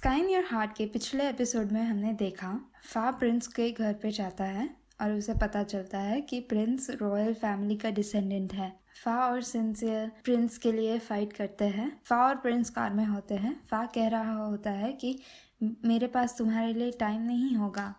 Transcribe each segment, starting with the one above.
Sky in your heart के पिछले episode में हमने देखा फा प्रिंस के घर पे जाता है और उसे पता चलता है कि प्रिंस रॉयल फैमिली का डिसेंडेंट है। फा और सिंसियर प्रिंस के लिए फाइट करते हैं। फा और प्रिंस कार में होते हैं। फा कह रहा होता है कि मेरे पास तुम्हारे लिए टाइम नहीं होगा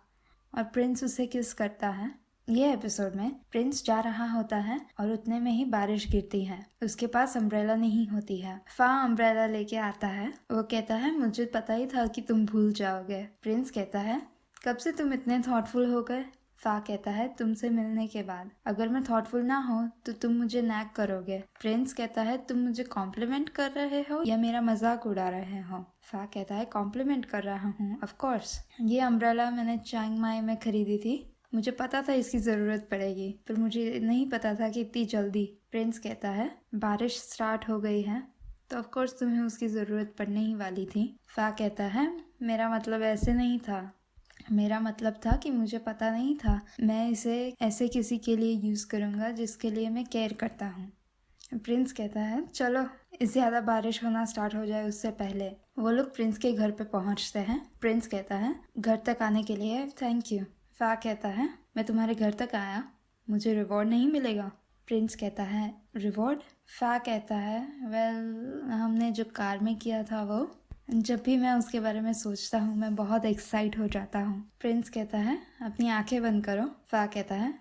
और प्रिंस उसे किस करता है। ये एपिसोड में प्रिंस जा रहा होता है और उतने में ही बारिश गिरती है। उसके पास अम्ब्रेला नहीं होती है। फा अम्ब्रेला लेके आता है। वो कहता है मुझे पता ही था कि तुम भूल जाओगे। प्रिंस कहता है कब से तुम इतने थॉटफुल हो गए। फा कहता है तुमसे मिलने के बाद। अगर मैं थॉटफुल ना हो तो तुम मुझे नैग करोगे। प्रिंस कहता है तुम मुझे कॉम्प्लीमेंट कर रहे हो या मेरा मजाक उड़ा रहे हो। फा कहता है कॉम्प्लीमेंट कर रहा हूँ ऑफ कोर्स। ये अम्ब्रेला मैंने चियांग माई में खरीदी थी। मुझे पता था इसकी ज़रूरत पड़ेगी पर मुझे नहीं पता था कि इतनी जल्दी। प्रिंस कहता है बारिश स्टार्ट हो गई है तो ऑफ कोर्स तुम्हें उसकी ज़रूरत पड़ने ही वाली थी। फा कहता है मेरा मतलब ऐसे नहीं था। मेरा मतलब था कि मुझे पता नहीं था मैं इसे ऐसे किसी के लिए यूज़ करूँगा जिसके लिए मैं केयर करता हूँ। प्रिंस कहता है चलो ज़्यादा बारिश होना स्टार्ट हो जाए उससे पहले। वो लोग प्रिंस के घर पे पहुँचते हैं। प्रिंस कहता है घर तक आने के लिए थैंक यू। फा कहता है मैं तुम्हारे घर तक आया, मुझे रिवॉर्ड नहीं मिलेगा। प्रिंस कहता है रिवॉर्ड। फा कहता है वेल हमने जो कार में किया था वो जब भी मैं उसके बारे में सोचता हूँ मैं बहुत एक्साइट हो जाता हूँ। प्रिंस कहता है अपनी आंखें बंद करो। फा कहता है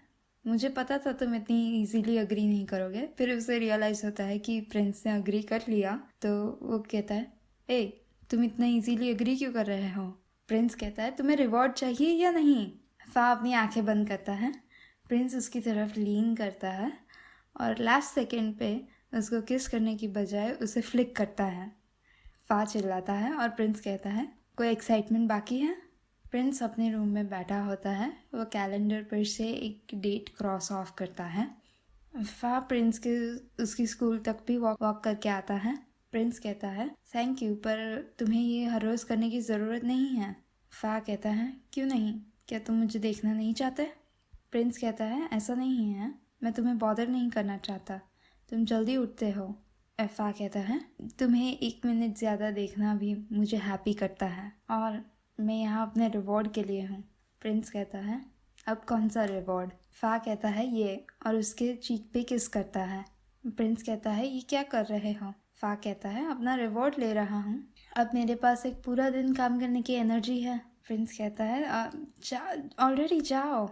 मुझे पता था तुम इतनी इजीली अग्री नहीं करोगे। फिर उसे रियलाइज़ होता है कि प्रिंस ने अग्री कर लिया तो वो कहता है ए तुम इतना इजीली अग्री क्यों कर रहे हो। प्रिंस कहता है तुम्हें रिवॉर्ड चाहिए या नहीं। फा अपनी आंखें बंद करता है। प्रिंस उसकी तरफ लीन करता है और लास्ट सेकंड पे उसको किस करने की बजाय उसे फ्लिक करता है। फा चिल्लाता है और प्रिंस कहता है कोई एक्साइटमेंट बाकी है। प्रिंस अपने रूम में बैठा होता है। वो कैलेंडर पर से एक डेट क्रॉस ऑफ करता है। फा प्रिंस के उसकी स्कूल तक भी वॉक करके आता है। प्रिंस कहता है थैंक यू पर तुम्हें ये हर रोज़ करने की ज़रूरत नहीं है। फा कहता है क्यों नहीं, क्या तुम मुझे देखना नहीं चाहते। प्रिंस कहता है ऐसा नहीं है, मैं तुम्हें बॉदर नहीं करना चाहता, तुम जल्दी उठते हो। फा कहता है तुम्हें 1 मिनट ज़्यादा देखना भी मुझे हैप्पी करता है और मैं यहाँ अपने रिवॉर्ड के लिए हूँ। प्रिंस कहता है अब कौन सा रिवॉर्ड। फा कहता है ये और उसके चीक पे किस करता है। प्रिंस कहता है ये क्या कर रहे हो। फा कहता है अपना रिवॉर्ड ले रहा हूँ, अब मेरे पास एक पूरा दिन काम करने की एनर्जी है। प्रिंस कहता है ऑलरेडी जाओ।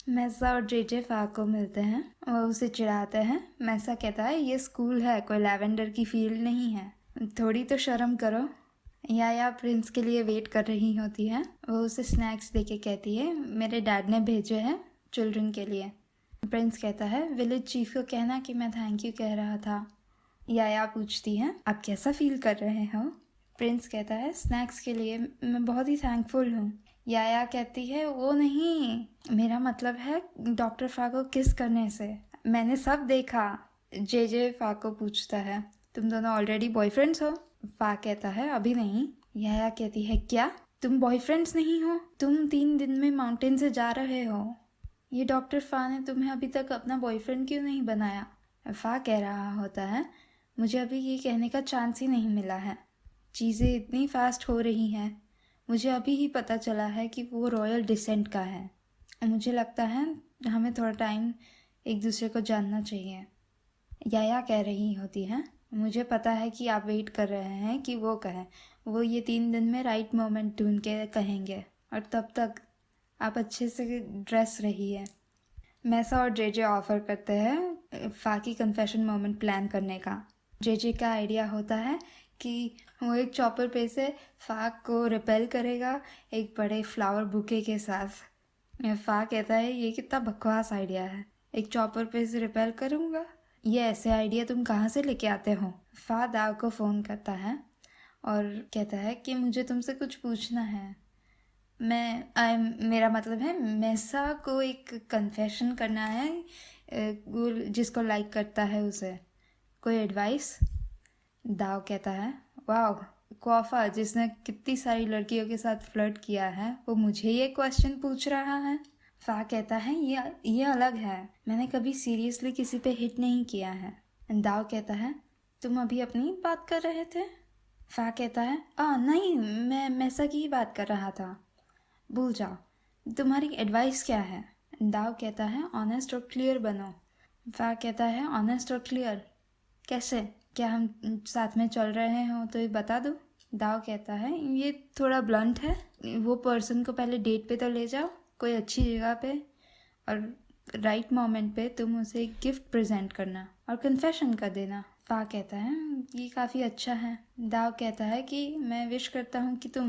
मैसा और जेजे फा को मिलते हैं। वो उसे चिढ़ाते हैं। मैसा कहता है ये स्कूल है, कोई लैवेंडर की फील्ड नहीं है, थोड़ी तो शर्म करो। या प्रिंस के लिए वेट कर रही होती है। वो उसे स्नैक्स देके कहती है मेरे डैड ने भेजे हैं चिल्ड्रन के लिए। प्रिंस कहता है विलेज चीफ को कहना कि मैं थैंक यू कह रहा था। या पूछती है आप कैसा फील कर रहे हो। प्रिंस कहता है स्नैक्स के लिए मैं बहुत ही थैंकफुल हूँ। या कहती है वो नहीं, मेरा मतलब है डॉक्टर फा को किस करने से, मैंने सब देखा। जे फा को पूछता है तुम दोनों ऑलरेडी बॉयफ्रेंड्स हो। फा कहता है अभी नहीं। या कहती है क्या तुम बॉयफ्रेंड्स नहीं हो, तुम 3 दिन में माउंटेन से जा रहे हो, ये डॉक्टर फा ने तुम्हें अभी तक अपना बॉयफ्रेंड क्यों नहीं बनाया। फा कह रहा होता है मुझे अभी ये कहने का चांस ही नहीं मिला है, चीज़ें इतनी फास्ट हो रही हैं, मुझे अभी ही पता चला है कि वो रॉयल डिसेंट का है। मुझे लगता है हमें थोड़ा टाइम एक दूसरे को जानना चाहिए। या कह रही होती है मुझे पता है कि आप वेट कर रहे हैं कि वो कहे, वो ये 3 दिन में राइट मोमेंट ढूंढ के कहेंगे और तब तक आप अच्छे से ड्रेस रहिए। मैसा और जेजे ऑफर करते हैं फा की कन्फेशन मोमेंट प्लान करने का। जेजे का आइडिया होता है कि वो एक चॉपर पे से फा को रिपेल करेगा एक बड़े फ्लावर बुके के साथ। फा कहता है ये कितना बकवास आइडिया है, एक चॉपर पे से रिपेल करूँगा, ये ऐसे आइडिया तुम कहाँ से लेके आते हो। फा दाव को फ़ोन करता है और कहता है कि मुझे तुमसे कुछ पूछना है। मेरा मतलब है मैसा को एक कन्फेशन करना है, वो जिसको लाइक करता है उसे, कोई एडवाइस। दाव कहता है वाह कौफा जिसने कितनी सारी लड़कियों के साथ फ्लर्ट किया है वो मुझे ये क्वेश्चन पूछ रहा है। फा कहता है ये अलग है, मैंने कभी सीरियसली किसी पे हिट नहीं किया है। दाव कहता है तुम अभी अपनी बात कर रहे थे। फा कहता है नहीं, मैं मैसा की ही बात कर रहा था। भूल जाओ। तुम्हारी एडवाइस क्या है? दाव कहता है ऑनेस्ट और क्लियर बनो। फा कहता है ऑनेस्ट और क्लियर कैसे? क्या हम साथ में चल रहे हो तो ये बता दूँ? दाव कहता है ये थोड़ा ब्लंट है। वो पर्सन को पहले डेट पे तो ले जाओ, कोई अच्छी जगह पे, और राइट मोमेंट पे तुम उसे एक गिफ्ट प्रेजेंट करना और कन्फेशन कर देना। फा कहता है ये काफ़ी अच्छा है। दाव कहता है कि मैं विश करता हूँ कि तुम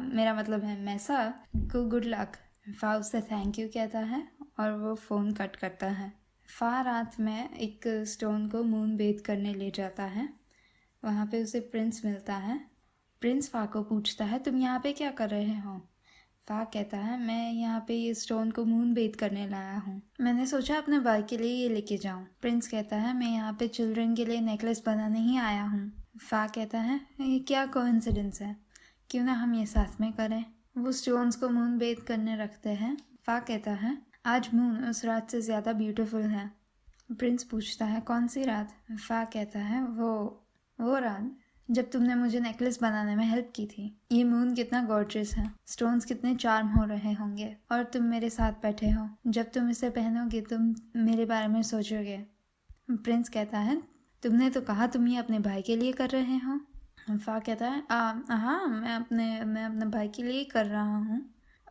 मेरा मतलब है मैसा को गुड लक। फा उससे थैंक यू कहता है और वो फ़ोन कट करता है। फा रात में एक स्टोन को मून बेथ करने ले जाता है। वहाँ पे उसे प्रिंस मिलता है। प्रिंस फा को पूछता है तुम यहाँ पे क्या कर रहे हो? फा कहता है मैं यहाँ पे ये स्टोन को मून बेथ करने लाया हूँ। मैंने सोचा अपने भाई के लिए ये लेके जाऊँ। प्रिंस कहता है मैं यहाँ पे चिल्ड्रन के लिए नेकलेस बनाने ही आया हूँ। फा कहता है ये क्या कोइंसिडेंस है, क्यों ना हम ये साथ में करें। वो स्टोन्स को मून बेथ करने रखते हैं। फा कहता है आज मून उस रात से ज़्यादा ब्यूटीफुल है। प्रिंस पूछता है कौन सी रात? फा कहता है वो रात जब तुमने मुझे नेकलेस बनाने में हेल्प की थी। ये मून कितना गॉर्जियस है, स्टोन्स कितने चार्म हो रहे होंगे, और तुम मेरे साथ बैठे हो। जब तुम इसे पहनोगे तुम मेरे बारे में सोचोगे। प्रिंस कहता है तुमने तो कहा तुम ये अपने भाई के लिए कर रहे हो। फा कहता है हाँ मैं अपने भाई के लिए कर रहा हूँ,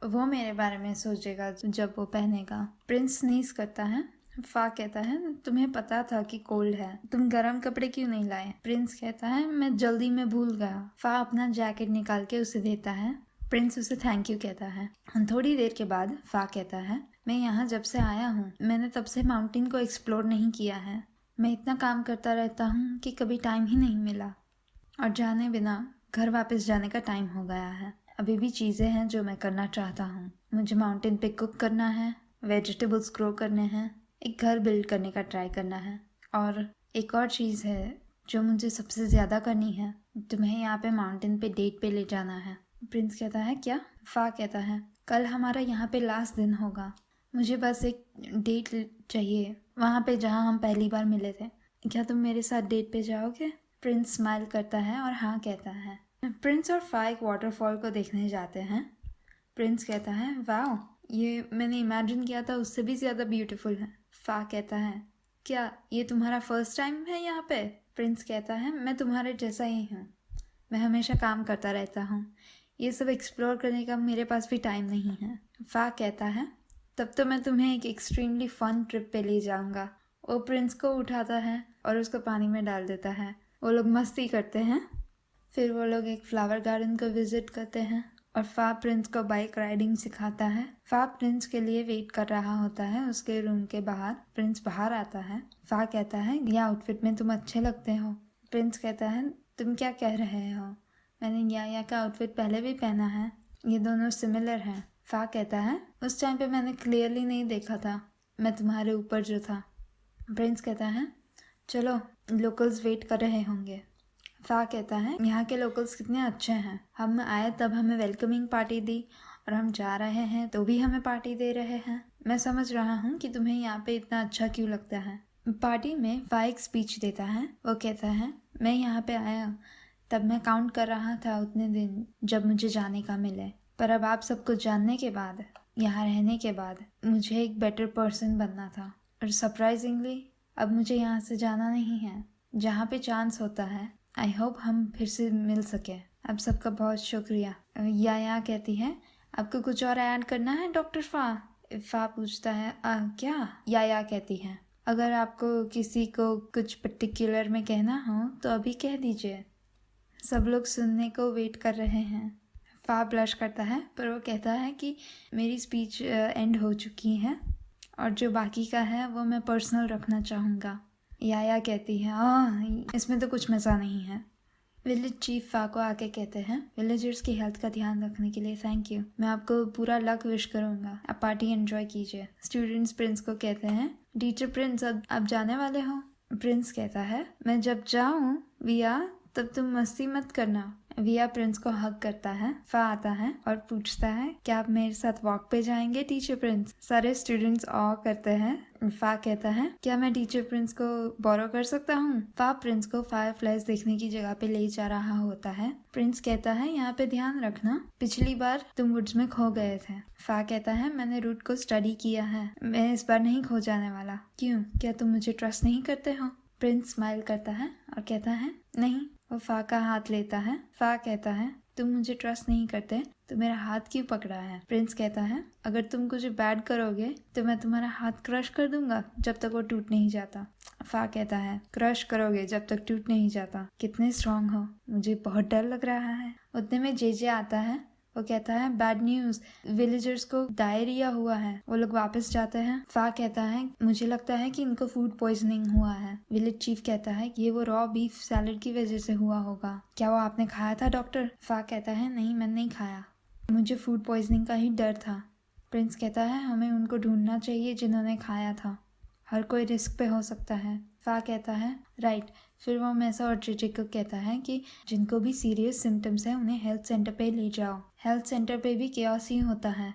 वो मेरे बारे में सोचेगा जब वो पहनेगा। प्रिंस स्नीज करता है। फा कहता है तुम्हें पता था कि कोल्ड है, तुम गर्म कपड़े क्यों नहीं लाए? प्रिंस कहता है मैं जल्दी में भूल गया। फा अपना जैकेट निकाल के उसे देता है। प्रिंस उसे थैंक यू कहता है। थोड़ी देर के बाद फा कहता है मैं यहाँ जब से आया हूँ मैंने तब से माउंटेन को एक्सप्लोर नहीं किया है। मैं इतना काम करता रहता हूँ कि कभी टाइम ही नहीं मिला, और जाने बिना घर वापस जाने का टाइम हो गया है। अभी भी चीज़ें हैं जो मैं करना चाहता हूँ। मुझे माउंटेन पे कुक करना है, वेजिटेबल्स ग्रो करने हैं, एक घर बिल्ड करने का ट्राई करना है, और एक और चीज़ है जो मुझे सबसे ज़्यादा करनी है, तुम्हें यहाँ पे माउंटेन पे डेट पे ले जाना है। प्रिंस कहता है क्या? फा कहता है कल हमारा यहाँ पे लास्ट दिन होगा, मुझे बस एक डेट चाहिए वहाँ पे जहाँ हम पहली बार मिले थे। क्या तुम मेरे साथ डेट पे जाओगे? प्रिंस स्माइल करता है और हाँ कहता है। प्रिंस और फा एक वाटरफॉल को देखने जाते हैं। प्रिंस कहता है वाह, ये मैंने इमेजिन किया था उससे भी ज़्यादा ब्यूटीफुल है। फा कहता है क्या ये तुम्हारा फर्स्ट टाइम है यहाँ पे? प्रिंस कहता है मैं तुम्हारे जैसा ही हूँ, मैं हमेशा काम करता रहता हूँ, ये सब एक्सप्लोर करने का मेरे पास भी टाइम नहीं है। फा कहता है तब तो मैं तुम्हें एक एक्सट्रीमली फन ट्रिप पे ले जाऊँगा। वो प्रिंस को उठाता है और उसको पानी में डाल देता है। वो लोग मस्ती करते हैं। फिर वो लोग एक फ्लावर गार्डन को विजिट करते हैं और फा प्रिंस को बाइक राइडिंग सिखाता है। फा प्रिंस के लिए वेट कर रहा होता है उसके रूम के बाहर। प्रिंस बाहर आता है। फा कहता है ये आउटफिट में तुम अच्छे लगते हो। प्रिंस कहता है तुम क्या कह रहे हो, मैंने याया का आउटफिट पहले भी पहना है, ये दोनों सिमिलर हैं। फा कहता है उस टाइम पे मैंने क्लियरली नहीं देखा था, मैं तुम्हारे ऊपर जो था। प्रिंस कहता है चलो लोकल्स वेट कर रहे होंगे। फा कहता है यहाँ के लोकल्स कितने अच्छे हैं, हम आए तब हमें वेलकमिंग पार्टी दी, और हम जा रहे हैं तो भी हमें पार्टी दे रहे हैं। मैं समझ रहा हूँ कि तुम्हें यहाँ पे इतना अच्छा क्यों लगता है। पार्टी में फा एक स्पीच देता है। वो कहता है मैं यहाँ पे आया तब मैं काउंट कर रहा था उतने दिन जब मुझे जाने का मिले, पर अब आप सबको जानने के बाद, यहाँ रहने के बाद मुझे एक बेटर पर्सन बनना था, और सरप्राइजिंगली अब मुझे यहाँ से जाना नहीं है। जहाँ पे चांस होता है आई होप हम फिर से मिल सके। अब सबका बहुत शुक्रिया। या कहती है आपको कुछ और ऐड करना है डॉक्टर फा? फा पूछता है क्या? या कहती है अगर आपको किसी को कुछ पर्टिकुलर में कहना हो तो अभी कह दीजिए, सब लोग सुनने को वेट कर रहे हैं। फा ब्लश करता है पर वो कहता है कि मेरी स्पीच एंड हो चुकी है और जो बाकी का है वो मैं पर्सनल रखना चाहूँगा। या कहती है इसमें तो कुछ मज़ा नहीं है। विलेज चीफ फा को आके कहते हैं विलेजर्स की हेल्थ का ध्यान रखने के लिए थैंक यू, मैं आपको पूरा लक विश करूँगा, आप पार्टी एंजॉय कीजिए। स्टूडेंट्स प्रिंस को कहते हैं टीचर प्रिंस अब जाने वाले हो? प्रिंस कहता है मैं जब जाऊँ विया तब तुम मस्ती मत करना विया प्रिंस को हग करता है। फा आता है और पूछता है क्या आप मेरे साथ वॉक पे जाएंगे टीचर प्रिंस। सारे स्टूडेंट्स ऑ करते हैं। फा कहता है क्या मैं टीचर प्रिंस को बोरो कर सकता हूँ। फा प्रिंस को फायरफ्लाइज देखने की जगह पे ले जा रहा होता है। प्रिंस कहता है यहाँ पे ध्यान रखना, पिछली बार तुम वुड्स में खो गए थे। फा कहता है मैंने रूट को स्टडी किया है, मैं इस बार नहीं खो जाने वाला। क्यों, क्या तुम मुझे ट्रस्ट नहीं करते हो। प्रिंस स्माइल करता है और कहता है नहीं। वो फा का हाथ लेता है। फा कहता है तुम मुझे ट्रस्ट नहीं करते तो मेरा हाथ क्यों पकड़ा है। प्रिंस कहता है अगर तुम कुछ बैड करोगे तो मैं तुम्हारा हाथ क्रश कर दूंगा जब तक वो टूट नहीं जाता। फा कहता है क्रश करोगे जब तक टूट नहीं जाता। कितने स्ट्रांग हो, मुझे बहुत डर लग रहा है। उतने में जे आता है। वो कहता है बैड न्यूज, विलेजर्स को डायरिया हुआ है। वो लोग वापस जाते हैं। फा कहता है मुझे लगता है कि इनको फूड पॉइजनिंग हुआ है। विलेज चीफ कहता है कि ये वो रॉ बीफ सैलेड की वजह से हुआ होगा। क्या वो आपने खाया था डॉक्टर। फा कहता है नहीं, मैंने नहीं खाया, मुझे फूड पॉइजनिंग का ही डर था। प्रिंस कहता है हमें उनको ढूंढना चाहिए जिन्होंने खाया था, हर कोई रिस्क पे हो सकता है। फा कहता है राइट। फिर वो मैसा और जेजे को कहता है कि जिनको भी सीरियस सिम्टम्स हैं उन्हें हेल्थ सेंटर पे ले जाओ। हेल्थ सेंटर पे भी केओस ही होता है।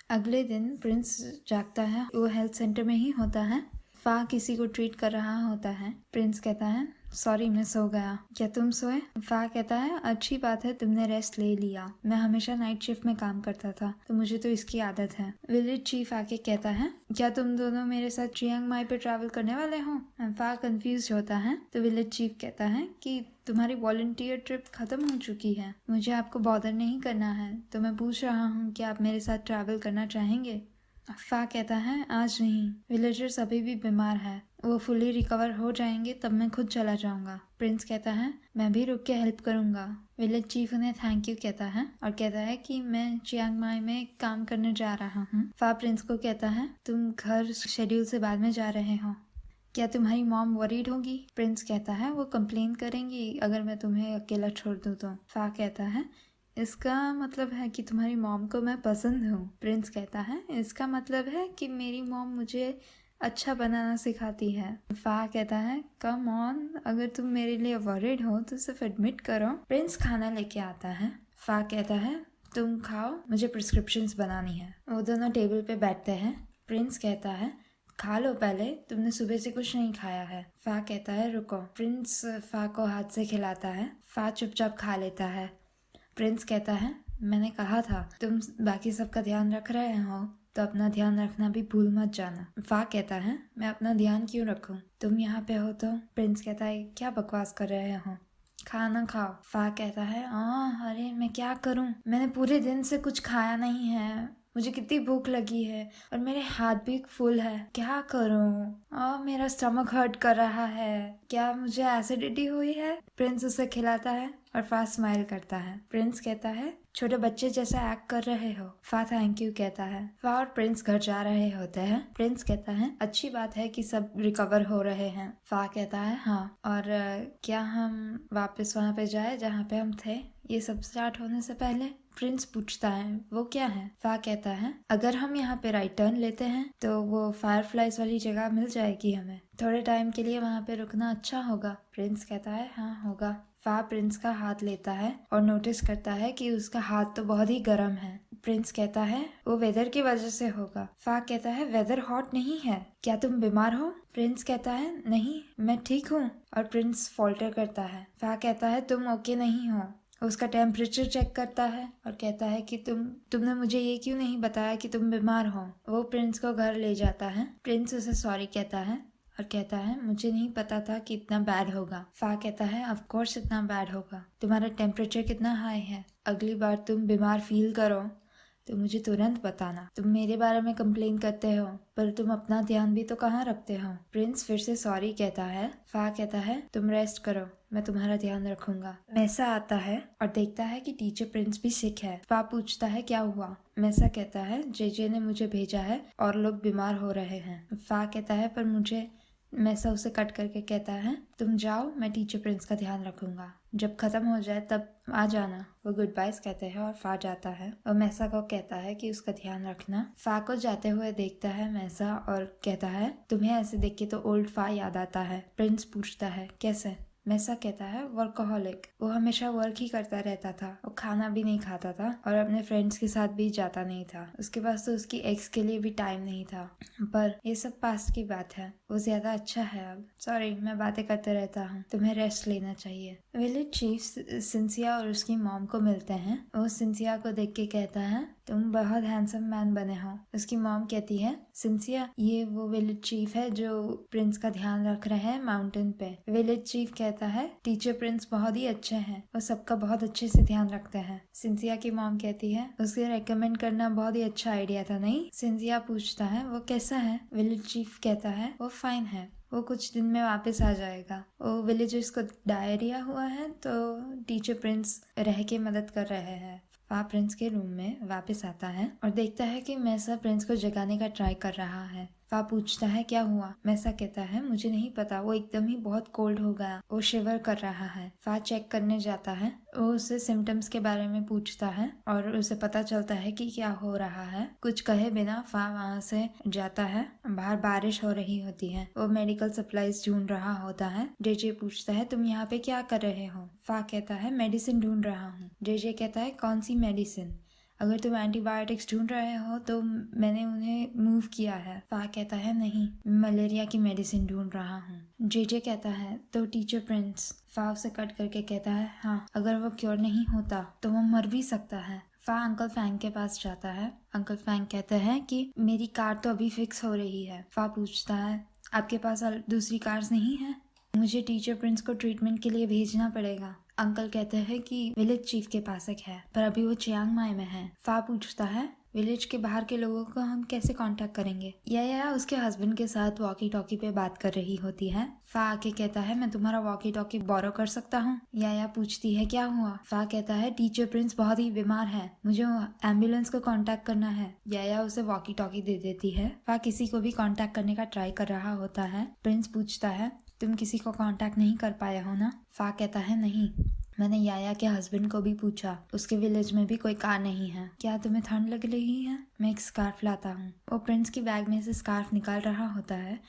अगले दिन प्रिंस जागता है, वो हेल्थ सेंटर में ही होता है। फा किसी को ट्रीट कर रहा होता है। प्रिंस कहता है सॉरी मैं सो गया, क्या तुम सोए। फा कहता है अच्छी बात है तुमने रेस्ट ले लिया, मैं हमेशा नाइट शिफ्ट में काम करता था तो मुझे तो इसकी आदत है। विलेज चीफ आके कहता है क्या तुम दोनों मेरे साथ चियांग माई पे ट्रैवल करने वाले हो। फा कंफ्यूज होता है तो विलेज चीफ कहता है कि तुम्हारी वॉलंटियर ट्रिप खत्म हो चुकी है, मुझे आपको बॉदर नहीं करना है तो मैं पूछ रहा हूँ कि आप मेरे साथ ट्रैवल करना चाहेंगे। फा कहता है आज नहीं, विलेजर्स अभी भी बीमार है, वो फुली रिकवर हो जाएंगे तब मैं खुद चला जाऊंगा। प्रिंस कहता है मैं भी रुक के हेल्प करूंगा। विलेज चीफ उन्हें थैंक यू कहता है और कहता है कि मैं चियांग माई में काम करने जा रहा हूँ। फा प्रिंस को कहता है तुम घर शेड्यूल से बाद में जा रहे हो, क्या तुम्हारी मॉम वरीड होगी। प्रिंस कहता है वो कंप्लेन करेंगी अगर मैं तुम्हें अकेला छोड़ दूँ तो। फा कहता है इसका मतलब है कि तुम्हारी मॉम को मैं पसंद हूँ। प्रिंस कहता है इसका मतलब है कि मेरी मॉम मुझे अच्छा बनाना सिखाती है। फा कहता है कम ऑन, अगर तुम मेरे लिए वरीड हो तो सिर्फ एडमिट करो। प्रिंस खाना लेके आता है। फा कहता है तुम खाओ, मुझे प्रिस्क्रिप्शंस बनानी है। वो दोनों टेबल पे बैठते हैं। प्रिंस कहता है खा लो पहले, तुमने सुबह से कुछ नहीं खाया है। फा कहता है रुको। प्रिंस फा को हाथ से खिलाता है। फा चुपचाप खा लेता है। प्रिंस कहता है मैंने कहा था तुम बाकी सबका ध्यान रख रहे हो तो अपना ध्यान रखना भी भूल मत जाना। फा कहता है मैं अपना ध्यान क्यों रखूं, तुम यहाँ पे हो तो। प्रिंस कहता है क्या बकवास कर रहे हो, खाना खाओ। फा कहता है अरे मैं क्या करूं, मैंने पूरे दिन से कुछ खाया नहीं है, मुझे कितनी भूख लगी है और मेरे हाथ भी फुल है, क्या करूं। मेरा स्टमक हर्ट कर रहा है, क्या मुझे एसिडिटी हुई है। प्रिंस उसे खिलाता है और फा स्माइल करता है। प्रिंस कहता है छोटे बच्चे जैसा एक्ट कर रहे हो। फा थैंक यू कहता है। फा और प्रिंस घर जा रहे होते हैं। प्रिंस कहता है अच्छी बात है कि सब रिकवर हो रहे हैं। फा कहता है हाँ, और क्या हम वापस वहाँ पे जाए जहाँ पे हम थे ये सब स्टार्ट होने से पहले। प्रिंस पूछता है वो क्या है। फा कहता है अगर हम यहाँ पे राइट टर्न लेते हैं तो वो फायरफ्लाइज वाली जगह मिल जाएगी हमें, थोड़े टाइम के लिए वहाँ पे रुकना अच्छा होगा। प्रिंस कहता है हाँ होगा। फा प्रिंस का हाथ लेता है और नोटिस करता है कि उसका हाथ तो बहुत ही गर्म है। प्रिंस कहता है वो वेदर की वजह से होगा। फा कहता है वेदर हॉट नहीं है, क्या तुम बीमार हो। प्रिंस कहता है नहीं मैं ठीक हूँ, और प्रिंस फॉल्टर करता है। फा कहता है तुम ओके नहीं हो। उसका टेम्परेचर चेक करता है और कहता है कि तुमने मुझे ये क्यों नहीं बताया कि तुम बीमार हो। वो प्रिंस को घर ले जाता है। प्रिंस उसे सॉरी कहता है और कहता है मुझे नहीं पता था कि इतना बैड होगा। फा कहता है ऑफ कोर्स इतना बैड होगा, तुम्हारा टेम्परेचर कितना हाई है, अगली बार तुम बीमार फील करो तो मुझे तुरंत बताना। तुम मेरे बारे में कंप्लेन करते हो पर तुम अपना ध्यान भी तो कहाँ रखते हो। प्रिंस फिर से सॉरी कहता है। फा कहता है तुम रेस्ट करो, मैं तुम्हारा ध्यान रखूंगा। मैसा आता है और देखता है कि टीचर प्रिंस भी सिक है। फा पूछता है क्या हुआ। मैसा कहता है जेजे ने मुझे भेजा है और लोग बीमार हो रहे हैं। फा कहता है पर मुझे। मैसा उसे कट करके कहता है तुम जाओ, मैं टीचर प्रिंस का ध्यान रखूंगा, जब खत्म हो जाए तब आ जाना। वो गुड बाइज कहते हैं और फा जाता है और मैसा को कहता है कि उसका ध्यान रखना। फा को जाते हुए देखता है मैसा और कहता है तुम्हें ऐसे देख के तो ओल्ड फा याद आता है। प्रिंस पूछता है कैसे। मैसा कहता है वर्कोहलिक। वो हमेशा वर्क ही करता रहता था, वो खाना भी नहीं खाता था और अपने फ्रेंड्स के साथ भी जाता नहीं था। उसके पास तो उसकी एक्स के लिए भी टाइम नहीं था। पर ये सब पास्ट की बात है, वो ज्यादा अच्छा है अब। सॉरी, मैं बातें करते रहता हूँ, तुम्हें रेस्ट लेना चाहिए। विलेज चीफ सिंसिया और उसकी मॉम को मिलते हैं। वो सिंसिया को देख के कहता है तुम बहुत हैंडसम मैन बने हो। उसकी मॉम कहती है सिंसिया ये वो विलेज चीफ है जो प्रिंस का ध्यान रख रहे हैं माउंटेन पे। विलेज चीफ कहता है टीचर प्रिंस बहुत ही अच्छे हैं, वो सबका बहुत अच्छे से ध्यान रखते हैं। सिंसिया की मॉम कहती है उसे रेकमेंड करना बहुत ही अच्छा आइडिया था नहीं। सिंसिया पूछता है वो कैसा है। विलेज चीफ कहता है वो फाइन है, वो कुछ दिन में वापस आ जाएगा। वो विलेजर्स को डायरिया हुआ है तो टीचर प्रिंस रह के मदद कर रहे हैं। फा प्रिंस के रूम में वापस आता है और देखता है कि मैसा प्रिंस को जगाने का ट्राई कर रहा है। फा पूछता है क्या हुआ। मैसा कहता है मुझे नहीं पता, वो एकदम ही बहुत कोल्ड हो गया, वो शिवर कर रहा है। फा चेक करने जाता है, वो उससे सिम्टम्स के बारे में पूछता है और उसे पता चलता है कि क्या हो रहा है। कुछ कहे बिना फा वहाँ से जाता है। बाहर बारिश हो रही होती है, वो मेडिकल सप्लाईज ढूंढ रहा होता है। जेजे पूछता है तुम यहाँ पे क्या कर रहे हो। फा कहता है मेडिसिन ढूंढ रहा हूँ। जेजे कहता है कौन सी मेडिसिन। अगर तुम एंटीबायोटिक्स ढूंढ रहे हो तो मैंने उन्हें मूव किया है। फा कहता है नहीं, मलेरिया की मेडिसिन ढूंढ रहा हूँ। जेजे कहता है तो टीचर प्रिंस। फा उसे कट करके कहता है हाँ, अगर वो क्योर नहीं होता तो वो मर भी सकता है। फा अंकल फैंग के पास जाता है। अंकल फैंग कहते हैं कि मेरी कार तो अभी फिक्स हो रही है। फा पूछता है आपके पास दूसरी कार्स नहीं है, मुझे टीचर प्रिंस को ट्रीटमेंट के लिए भेजना पड़ेगा। अंकल कहते हैं कि विलेज चीफ के पास एक है पर अभी वो चियांग माई में है। फा पूछता है विलेज के बाहर के लोगों को हम कैसे कांटेक्ट करेंगे। या उसके हस्बैंड के साथ वॉकी टॉकी पे बात कर रही होती है। फा आके कहता है मैं तुम्हारा वॉकी टॉकी बोरो कर सकता हूँ। या पूछती है क्या हुआ। फा कहता है टीचर प्रिंस बहुत ही बीमार है, मुझे एम्बुलेंस को कांटेक्ट करना है। या उसे वॉकी टॉकी दे देती है। फा किसी को भी कांटेक्ट करने का ट्राई कर रहा होता है। प्रिंस पूछता है तुम किसी को कांटेक्ट नहीं कर पाए हो ना। फा कहता है नहीं, मैंने याया के हस्बैंड को भी पूछा, उसके विलेज में भी कोई कार नहीं है। क्या तुम्हें ठंड लग रही है, मैं एक स्कार्फ लाता हूँ। वो प्रिंस की बैग में से स्कार्फ निकाल रहा होता है,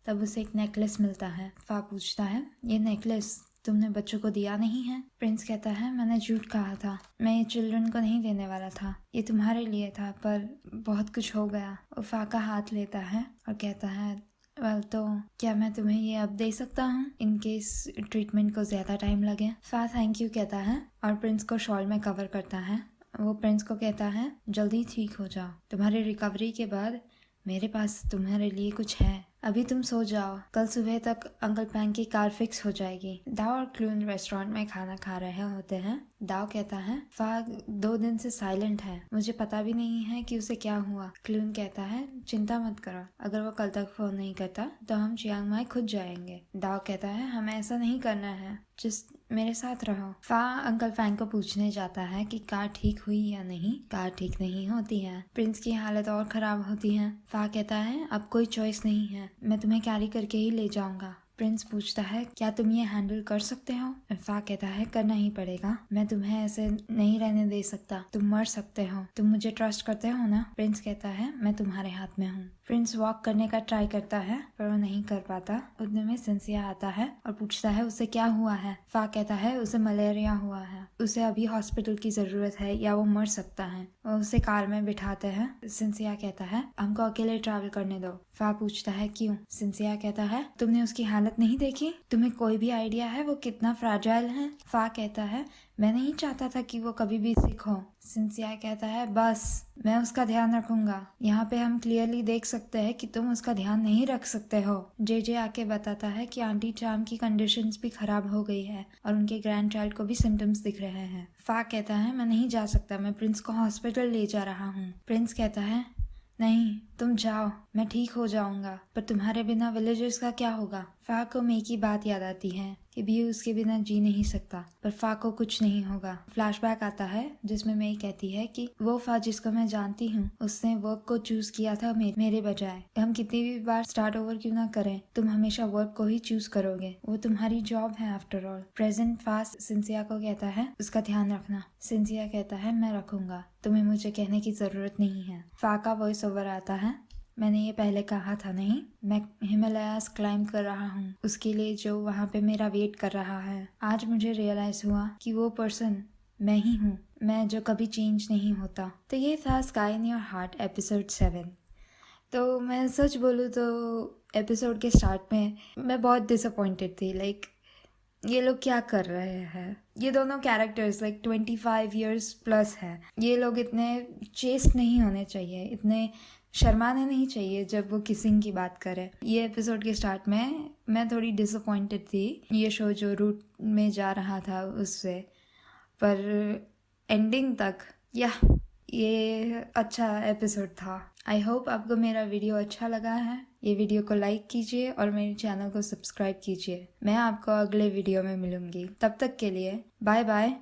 तब उसे एक नेकलेस मिलता है। फा पूछता है ये नेकलेस तुमने बच्चों को दिया नहीं है। प्रिंस कहता है मैंने झूठ कहा था, मैं ये चिल्ड्रन को नहीं देने वाला था, ये तुम्हारे लिए था पर बहुत कुछ हो गया। वो फा का हाथ लेता है और कहता है वेल तो क्या मैं तुम्हें ये अब दे सकता हूँ इन केस ट्रीटमेंट को ज्यादा टाइम लगे। फा थैंक यू कहता है और प्रिंस को शॉल में कवर करता है। वो प्रिंस को कहता है जल्दी ठीक हो जाओ, तुम्हारी रिकवरी के बाद मेरे पास तुम्हारे लिए कुछ है, अभी तुम सो जाओ, कल सुबह तक अंकल पैंग की कार फिक्स हो जाएगी। दाओ और क्लून रेस्टोरेंट में खाना खा रहे होते हैं। दाओ कहता है फा 2 दिन से साइलेंट है, मुझे पता भी नहीं है कि उसे क्या हुआ। क्लून कहता है चिंता मत करो, अगर वो कल तक फोन नहीं करता तो हम चियांग माई खुद जाएंगे। दाओ कहता है हमें ऐसा नहीं करना है, जिस मेरे साथ रहो। फा अंकल फैंग को पूछने जाता है कि कार ठीक हुई या नहीं। कार ठीक नहीं होती है, प्रिंस की हालत और खराब होती है। फा कहता है अब कोई चॉइस नहीं है, मैं तुम्हें कैरी करके ही ले जाऊंगा। प्रिंस पूछता है क्या तुम ये हैंडल कर सकते हो। फा कहता है करना ही पड़ेगा, मैं तुम्हें ऐसे नहीं रहने दे सकता, तुम मर सकते हो, तुम मुझे ट्रस्ट करते हो ना। प्रिंस कहता है मैं तुम्हारे हाथ में हूँ। प्रिंस वॉक करने का ट्राई करता है पर वो नहीं कर पाता। उतने में सिंसिया आता है और पूछता है उसे क्या हुआ है। फा कहता है उसे मलेरिया हुआ है, उसे अभी हॉस्पिटल की जरूरत है या वो मर सकता है। वो उसे कार में बिठाते हैं। सिंसिया कहता है हमको अकेले ट्रैवल करने दो। फा पूछता है क्यों। सिंसिया कहता है तुमने उसकी हालत नहीं देखी, तुम्हें कोई भी आइडिया है वो कितना फ्रैजाइल है। फा कहता है मैं नहीं चाहता था कि वो कभी भी सिक हो। सिंसिया कहता है बस मैं उसका ध्यान रखूंगा, यहाँ पे हम क्लियरली देख सकते हैं कि तुम उसका ध्यान नहीं रख सकते हो। जे आके बताता है कि आंटी चाम की कंडीशंस भी खराब हो गई है और उनके ग्रैंड चाइल्ड को भी सिम्टम्स दिख रहे हैं। फा कहता है मैं नहीं जा सकता, मैं प्रिंस को हॉस्पिटल ले जा रहा हूँ। प्रिंस कहता है नहीं तुम जाओ, मैं ठीक हो जाऊंगा, पर तुम्हारे बिना विलेजर्स का क्या होगा। फा को मे की बात याद आती है कि भी उसके बिना जी नहीं सकता, पर फा को कुछ नहीं होगा। फ्लैशबैक आता है जिसमें मे कहती है कि वो फा जिसको मैं जानती हूँ उसने वर्क को चूज किया था मेरे बजाय। हम कितनी भी बार स्टार्ट ओवर क्यों ना करें, तुम हमेशा वर्क को ही चूज करोगे, वो तुम्हारी जॉब है आफ्टर ऑल। प्रेजेंट फास्ट सिंसिया को कहता है उसका ध्यान रखना। सिंसिया कहता है मैं रखूंगा, तुम्हें मुझे कहने की जरूरत नहीं है। फा का वॉइस ओवर आता है मैंने ये पहले कहा था नहीं, मैं हिमालयास क्लाइंब कर रहा हूँ उसके लिए जो वहाँ पे मेरा वेट कर रहा है। आज मुझे रियलाइज हुआ कि वो पर्सन मैं ही हूँ, मैं जो कभी चेंज नहीं होता। तो ये था sky in your heart episode 7। तो मैं सच बोलूँ तो एपिसोड के स्टार्ट में मैं बहुत डिसअपॉइंटेड थी, लाइक ये लोग क्या कर रहे हैं। ये दोनों कैरेक्टर्स लाइक 25 ईयर्स प्लस है, ये लोग इतने चेस्ट नहीं होने चाहिए, इतने शर्माने नहीं चाहिए जब वो किसिंग की बात करे। ये एपिसोड के स्टार्ट में मैं थोड़ी डिसअपॉइंटेड थी ये शो जो रूट में जा रहा था उससे, पर एंडिंग तक ये अच्छा एपिसोड था। आई होप आपको मेरा वीडियो अच्छा लगा है। ये वीडियो को लाइक कीजिए और मेरे चैनल को सब्सक्राइब कीजिए। मैं आपको अगले वीडियो में मिलूंगी, तब तक के लिए बाय बाय।